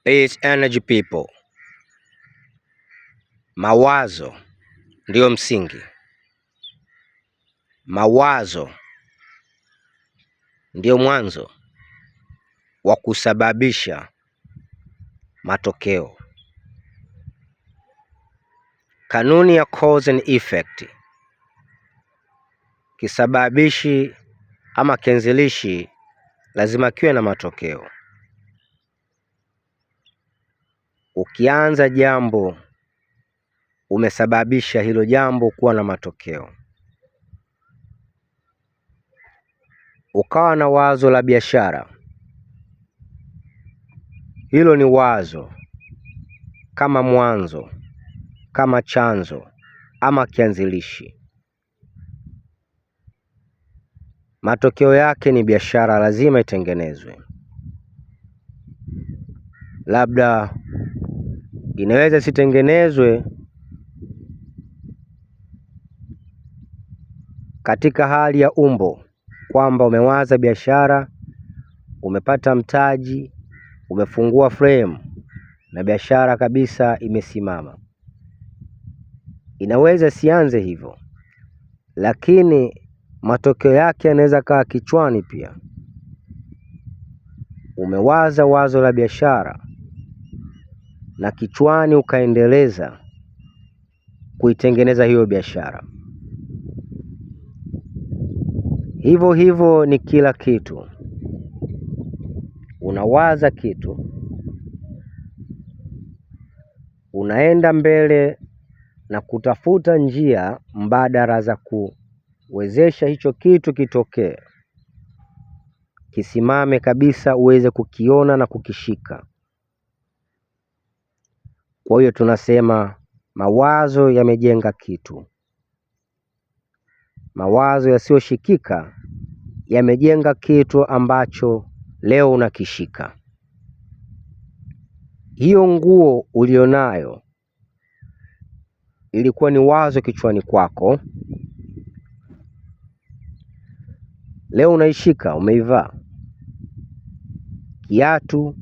It's energy people. Mawazo ndiyo msingi. Mawazo ndiyo mwanzo wa kusababisha matokeo. Kanuni ya cause and effect. Kisababishi ama kianzilishi lazima kiwe na matokeo. Ukianza jambo, umesababisha hilo jambo kuwa na matokeo. Ukawa na wazo la biashara, hilo ni wazo kama mwanzo, kama chanzo ama kianzilishi. Matokeo yake ni biashara lazima itengenezwe. Labda inaweza sitengenezwe katika hali ya umbo, kwamba umewaza biashara, umepata mtaji, umefungua frame na biashara kabisa imesimama. Inaweza sianze hivyo, lakini matokeo yake yanaweza kaa kichwani pia. Umewaza wazo la biashara na kichwani ukaendeleza kuitengeneza hiyo biashara. Hivyo hivyo ni kila kitu. Unawaza kitu, unaenda mbele na kutafuta njia mbadala za kuwezesha hicho kitu kitokee, kisimame kabisa, uweze kukiona na kukishika. Kwa hiyo tunasema mawazo yamejenga kitu. Mawazo yasiyoshikika yamejenga kitu ambacho leo unakishika. Hiyo nguo ulionayo ilikuwa ni wazo kichwani kwako, leo unaishika, umeivaa. Kiatu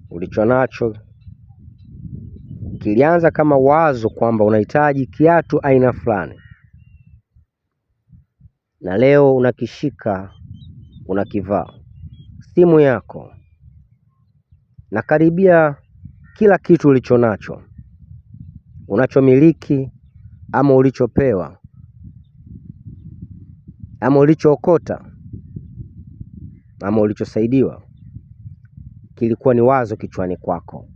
ulichonacho kilianza kama wazo kwamba unahitaji kiatu aina fulani, na leo unakishika, unakivaa. Simu yako na karibia kila kitu ulichonacho, unachomiliki ama ulichopewa ama ulichookota ama ulichosaidiwa, kilikuwa ni wazo kichwani kwako.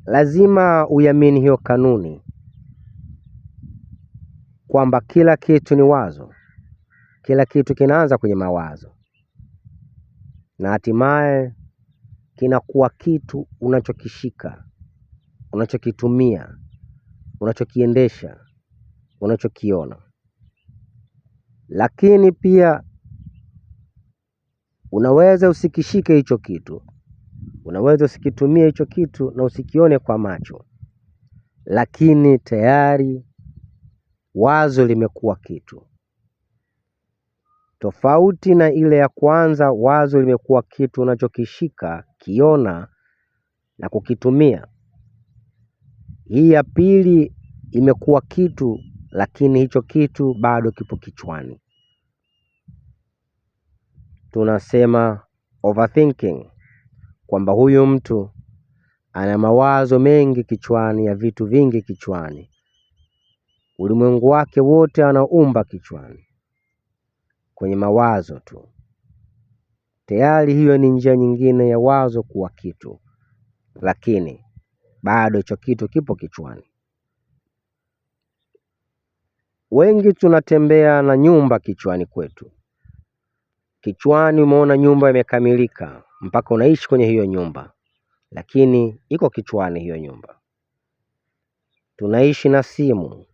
Lazima uiamini hiyo kanuni kwamba kila kitu ni wazo. Kila kitu kinaanza kwenye mawazo na hatimaye kinakuwa kitu unachokishika, unachokitumia, unachokiendesha, unachokiona. Lakini pia unaweza usikishike hicho kitu, unaweza usikitumie hicho kitu na usikione kwa macho, lakini tayari wazo limekuwa kitu. Tofauti na ile ya kwanza, wazo limekuwa kitu unachokishika, kiona na kukitumia. Hii ya pili imekuwa kitu, lakini hicho kitu bado kipo kichwani. Tunasema overthinking, kwamba huyu mtu ana mawazo mengi kichwani, ya vitu vingi kichwani. Ulimwengu wake wote anaumba kichwani, kwenye mawazo tu. Tayari hiyo ni njia nyingine ya wazo kuwa kitu, lakini bado hicho kitu kipo kichwani. Wengi tunatembea na nyumba kichwani kwetu. Kichwani umeona nyumba imekamilika, mpaka unaishi kwenye hiyo nyumba, lakini iko kichwani hiyo nyumba. Tunaishi na simu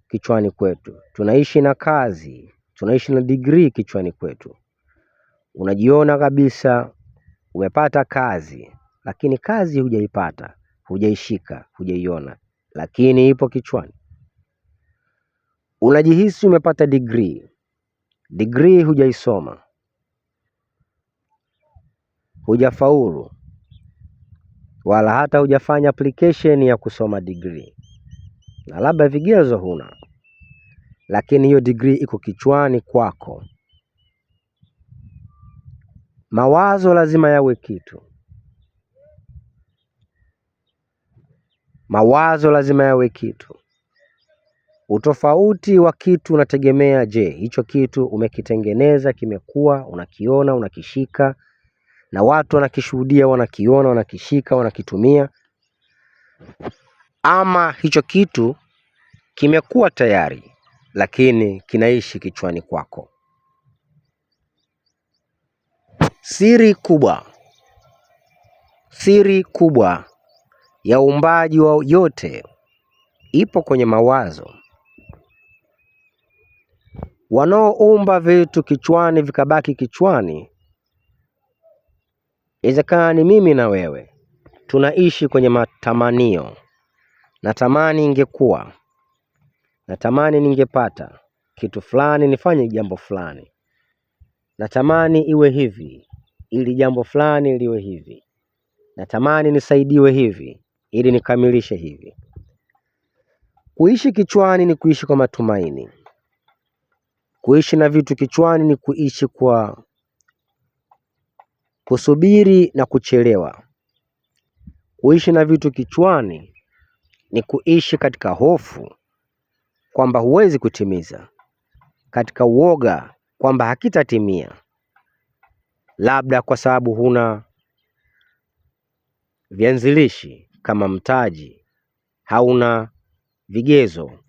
kichwani kwetu, tunaishi na kazi, tunaishi na degree kichwani kwetu. Unajiona kabisa umepata kazi, lakini kazi hujaipata, hujaishika, hujaiona, lakini ipo kichwani. Unajihisi umepata degree, degree hujaisoma, hujafaulu wala hata hujafanya application ya kusoma degree, na labda vigezo huna, lakini hiyo degree iko kichwani kwako. Mawazo lazima yawe kitu. Mawazo lazima yawe kitu. Utofauti wa kitu unategemea, je, hicho kitu umekitengeneza, kimekuwa, unakiona, unakishika, na watu wanakishuhudia, wanakiona, wanakishika, wanakitumia, ama hicho kitu kimekuwa tayari lakini kinaishi kichwani kwako. Siri kubwa ya uumbaji wa yote ipo kwenye mawazo. Wanaoumba vitu kichwani vikabaki kichwani, inawezekana ni mimi na wewe. Tunaishi kwenye matamanio. Natamani ingekuwa, natamani ningepata kitu fulani, nifanye jambo fulani. Natamani iwe hivi ili jambo fulani liwe hivi. Natamani nisaidiwe hivi ili nikamilishe hivi. Kuishi kichwani ni kuishi kwa matumaini. Kuishi na vitu kichwani ni kuishi kwa kusubiri na kuchelewa. Kuishi na vitu kichwani ni kuishi katika hofu kwamba huwezi kutimiza, katika uoga kwamba hakitatimia, labda kwa sababu huna vianzilishi kama mtaji, hauna vigezo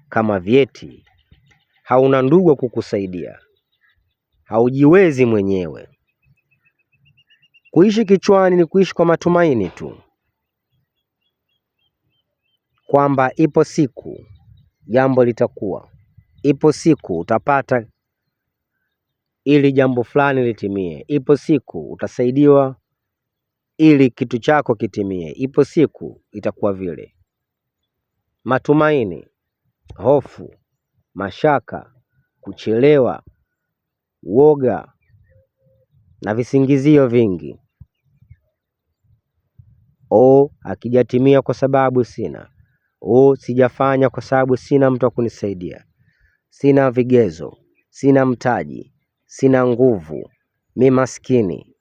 kama vyeti, hauna ndugu kukusaidia, haujiwezi mwenyewe. Kuishi kichwani ni kuishi kwa matumaini tu, kwamba ipo siku jambo litakuwa, ipo siku utapata ili jambo fulani litimie, ipo siku utasaidiwa ili kitu chako kitimie, ipo siku itakuwa vile. Matumaini, hofu, mashaka, kuchelewa, uoga na visingizio vingi. Hakijatimia kwa sababu sina. Sijafanya kwa sababu sina mtu wa kunisaidia. Sina vigezo, sina mtaji, sina nguvu, mimi maskini.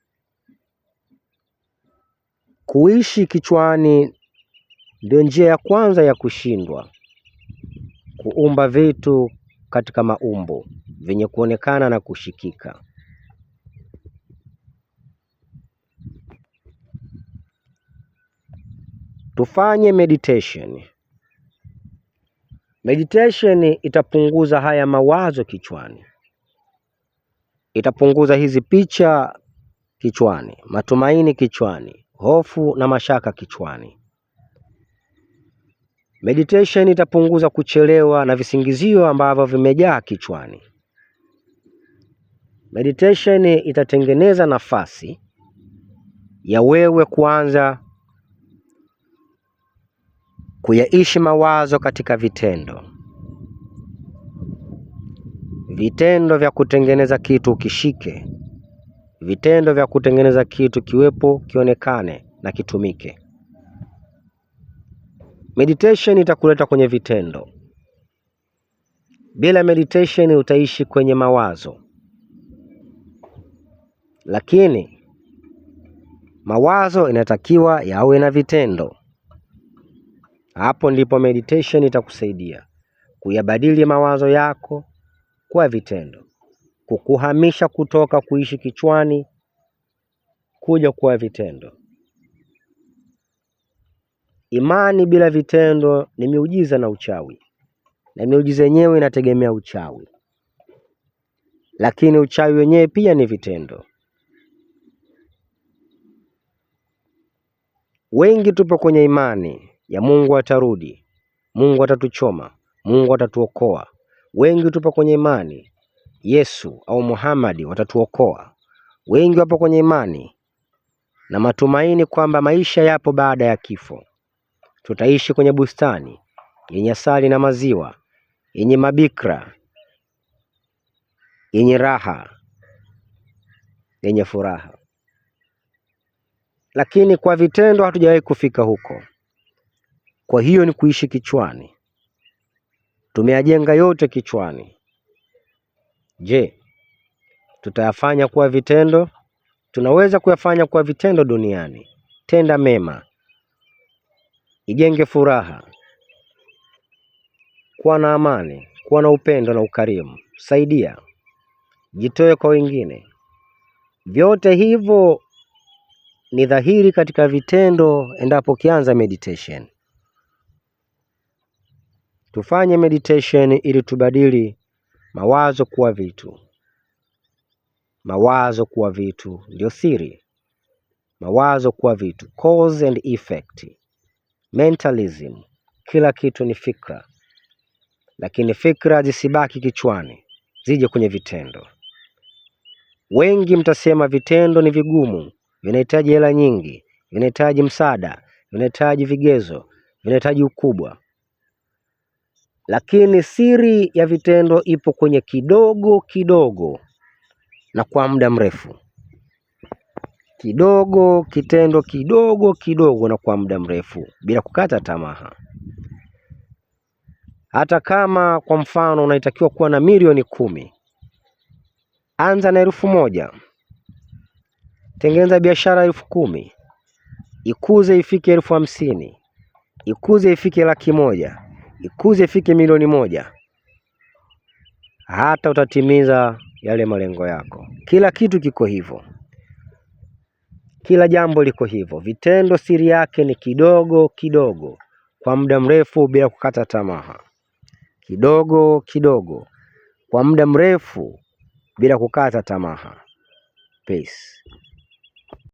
Kuishi kichwani ndio njia ya kwanza ya kushindwa. Kuumba vitu katika maumbo vyenye kuonekana na kushikika. Tufanye meditation. Meditation itapunguza haya mawazo kichwani. Itapunguza hizi picha kichwani, matumaini kichwani, hofu na mashaka kichwani. Meditation itapunguza kuchelewa na visingizio ambavyo vimejaa kichwani. Meditation itatengeneza nafasi ya wewe kuanza kuyaishi mawazo katika vitendo. Vitendo vya kutengeneza kitu kishike. Vitendo vya kutengeneza kitu kiwepo, kionekane na kitumike. Meditation itakuleta kwenye vitendo. Bila meditation utaishi kwenye mawazo. Lakini mawazo inatakiwa yawe na vitendo. Hapo ndipo meditation itakusaidia kuyabadili mawazo yako kwa vitendo, kukuhamisha kutoka kuishi kichwani kuja kwa vitendo. Imani bila vitendo ni miujiza na uchawi, na miujiza yenyewe inategemea uchawi, lakini uchawi wenyewe pia ni vitendo. Wengi tupo kwenye imani ya Mungu atarudi, Mungu atatuchoma, Mungu atatuokoa. Wengi tupo kwenye imani Yesu au Muhammad watatuokoa. Wengi wapo kwenye imani na matumaini kwamba maisha yapo baada ya kifo. Tutaishi kwenye bustani yenye asali na maziwa, yenye mabikra, yenye raha, yenye furaha. lakini kwa vitendo hatujawahi kufika huko. Kwa hiyo ni kuishi kichwani. Tumeyajenga yote kichwani. Je, tutayafanya kuwa vitendo? Tunaweza kuyafanya kuwa vitendo duniani. Tenda mema, ijenge furaha, kuwa na amani, kuwa na upendo na ukarimu, saidia, jitoe kwa wengine. Vyote hivyo ni dhahiri katika vitendo endapo ukianza meditation. Tufanye meditation ili tubadili mawazo kuwa vitu. Mawazo kuwa vitu ndio siri. Mawazo kuwa vitu, cause and effect. Mentalism, kila kitu ni fikra. Lakini fikra zisibaki kichwani, zije kwenye vitendo. Wengi mtasema vitendo ni vigumu, vinahitaji hela nyingi, vinahitaji msaada, vinahitaji vigezo, vinahitaji ukubwa. Lakini siri ya vitendo ipo kwenye kidogo kidogo na kwa muda mrefu. Kidogo, kitendo kidogo kidogo na kwa muda mrefu, bila kukata tamaa. Hata kama kwa mfano unahitakiwa kuwa na milioni 10, anza na 1,000. Tengeneza biashara 10,000, ikuze ifike 50,000, ikuze ifike 100,000, ikuze ifike milioni 1. Hata utatimiza yale malengo yako. Kila kitu kiko hivyo. Kila jambo liko hivyo. Vitendo siri yake ni kidogo kidogo kwa muda mrefu bila kukata tamaa. Kidogo kidogo kwa muda mrefu bila kukata tamaa. Peace.